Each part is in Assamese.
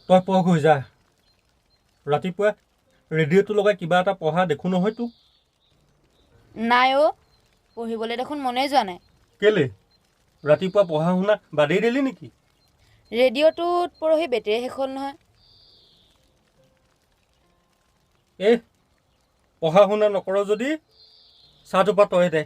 তই পঢ় হৈ যা। ৰাতিপুৱা ৰেডিঅ'টো লগাই কিবা এটা পঢ়া দেখোঁ নহয় তোক। নাই অ' পঢ়িবলৈ দেখোন মনেই যোৱা নাই। কেলে ৰাতিপুৱা পঢ়া শুনা বাদেই দিলি নেকি? ৰেডিঅ'টোত পৰহি বেটেৰী শেষ হ'ল নহয়। পঢ়া শুনা নকৰ যদি চাহটোপা তই দে।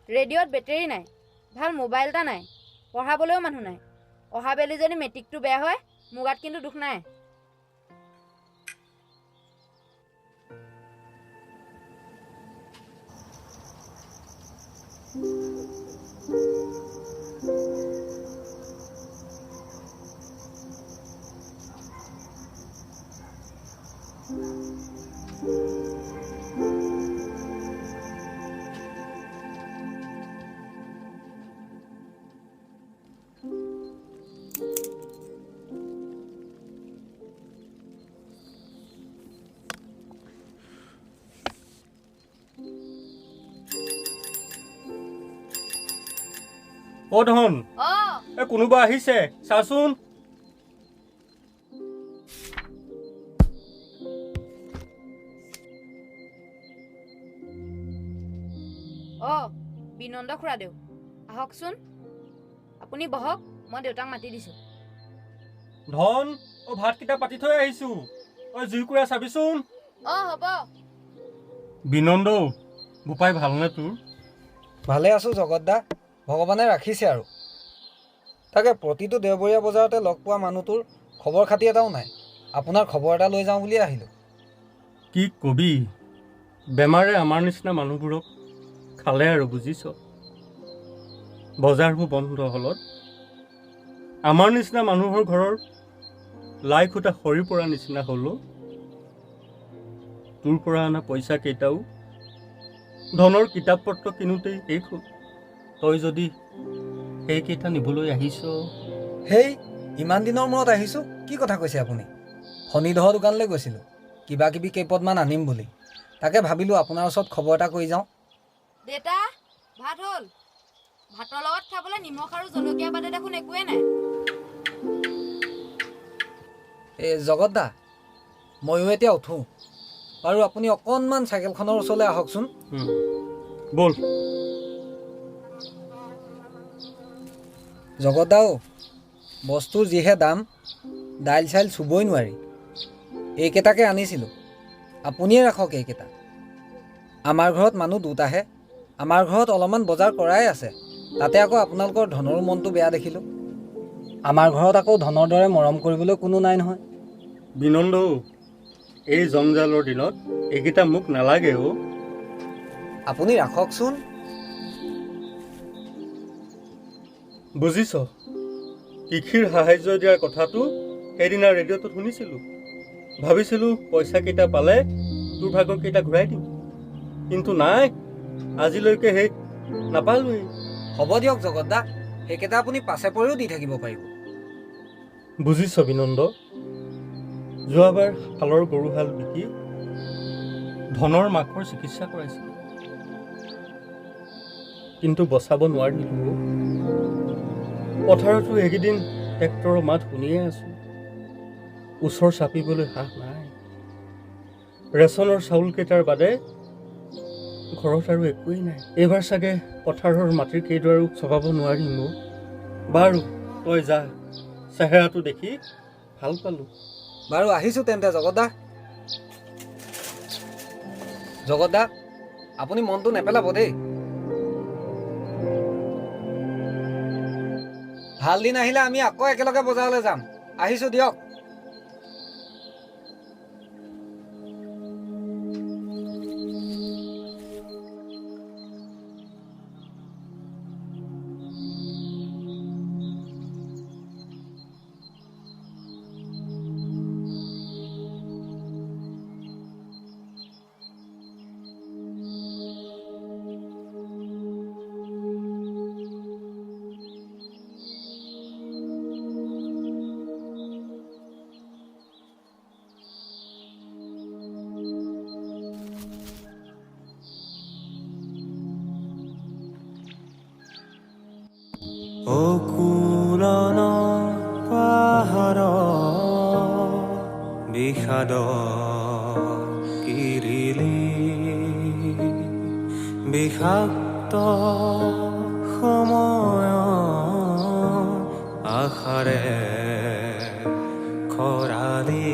ৰেডিঅ'ত বেটেৰী নাই, ভাল মোবাইল এটা নাই, পঢ়াবলৈও মানুহ নাই। অহাবেলি যদি মেট্ৰিকটো বেয়া হয় মোৰ গাত কিন্তু দুখ নাই। অ' ধন, কোনোবা আহিছে চাচোন। বিনন্দ খুৰাদেউ আহকচোন। আপুনি বহক, মই দেউতাক মাতি দিছোঁ। ধন, ভাতকেইটা পাতি থৈ আহিছোঁ। জুইকুৰা চাবিচোন। হ'ব। বিনন্দ, বোপাই ভালনে তোৰ? ভালে আছোঁ জগত দা, ভগৱানে ৰাখিছে আৰু। তাকে প্ৰতিটো দেওবৰীয়া বজাৰতে লগ পোৱা মানুহটোৰ খবৰ খাতি এটাও নাই। আপোনাৰ খবৰ এটা লৈ যাওঁ বুলিয়ে আহিলোঁ। কি কবি, বেমাৰে আমাৰ নিচিনা মানুহবোৰক খালে আৰু বুজিছ। বজাৰবোৰ বন্ধ হ'লত আমাৰ নিচিনা মানুহৰ ঘৰৰ লাই খুটা সৰি পৰা নিচিনা হ'লো। তোৰ পৰা অনা পইচা কেইটাও ধনৰ কিতাপ পত্ৰ কিনোতেই শেষ হ'ল। তই যদি সেইকেইটা নিবলৈ আহিছ। হেই, ইমান দিনৰ মূৰত আহিছোঁ, কি কথা কৈছে আপুনি? শনিদহৰ দোকানলৈ গৈছিলোঁ, কিবা কিবি কেইপদমান আনিম বুলি। তাকে ভাবিলোঁ আপোনাৰ ওচৰত খবৰ এটা কৰি যাওঁ। দেউতা, ভাত হ'ল? ভাতৰ লগত খাবলৈ নিমখ আৰু জলকীয়া বাদে দেখোন একোৱে নাই। জগত দা, ময়ো এতিয়া উঠোঁ। বাৰু আপুনি অকণমান চাইকেলখনৰ ওচৰলৈ আহকচোন। ব'ল। জগত দাও, বস্তুৰ যিহে দাম, দাইল চাইল চুবই নোৱাৰি। এইকেইটাকে আনিছিলোঁ, আপুনিয়ে ৰাখক এইকেইটা। আমাৰ ঘৰত মানুহ দুটাহে, আমাৰ ঘৰত অলপমান বজাৰ কৰাই আছে, তাতে আকৌ আপোনালোকৰ ধনৰো মনটো বেয়া দেখিলোঁ। আমাৰ ঘৰত আকৌ ধনৰ দৰে মৰম কৰিবলৈ কোনো নাই নহয়। বিনন্দ, এই জঞ্জালৰ দিনত এইকেইটা মোক নালাগে অ'। আপুনি ৰাখকচোন। বুজিছ, কৃষিৰ সাহাৰ্য দিয়াৰ কথাটো সেইদিনা ৰেডিঅ'টোত শুনিছিলোঁ। ভাবিছিলোঁ পইচাকেইটা পালে তোৰ ভাগৰকেইটা ঘূৰাই দিম, কিন্তু নাই, আজিলৈকে সেই নাপালোৱেই। হ'ব দিয়ক জগত দা, সেইকেইটা আপুনি পাছে পৰিও দি থাকিব পাৰিব। বুজিছ বিনন্দ, যোৱাবাৰ হালৰ গৰুহাল বিকি ধনৰ মাকৰ চিকিৎসা কৰাইছিলোঁ, কিন্তু বচাব নোৱাৰিলোঁ। পথাৰতো এইকেইদিন ট্ৰেক্টৰৰ মাত শুনিয়ে আছোঁ, ওচৰ চাপিবলৈ সাহ নাই। ৰেচনৰ চাউলকেইটাৰ বাদে ঘৰত আৰু একোৱেই নাই। এইবাৰ চাগে পথাৰৰ মাটিৰ কেইডৰাৰো চপাব নোৱাৰিম অ'। বাৰু তই যা, চেহেৰাটো দেখি ভাল পালোঁ। বাৰু আহিছোঁ তেন্তে জগত দা। জগত দা, আপুনি মনটো নেপেলাব দেই। ভাল দিন আহিলে আমি আকৌ একেলগে বজাৰলৈ যাম। আহিছোঁ দিয়ক। অকুলন পাহাৰ বিষাদ কিৰিলি বিষাক্ত সময় আশাৰে খৰালি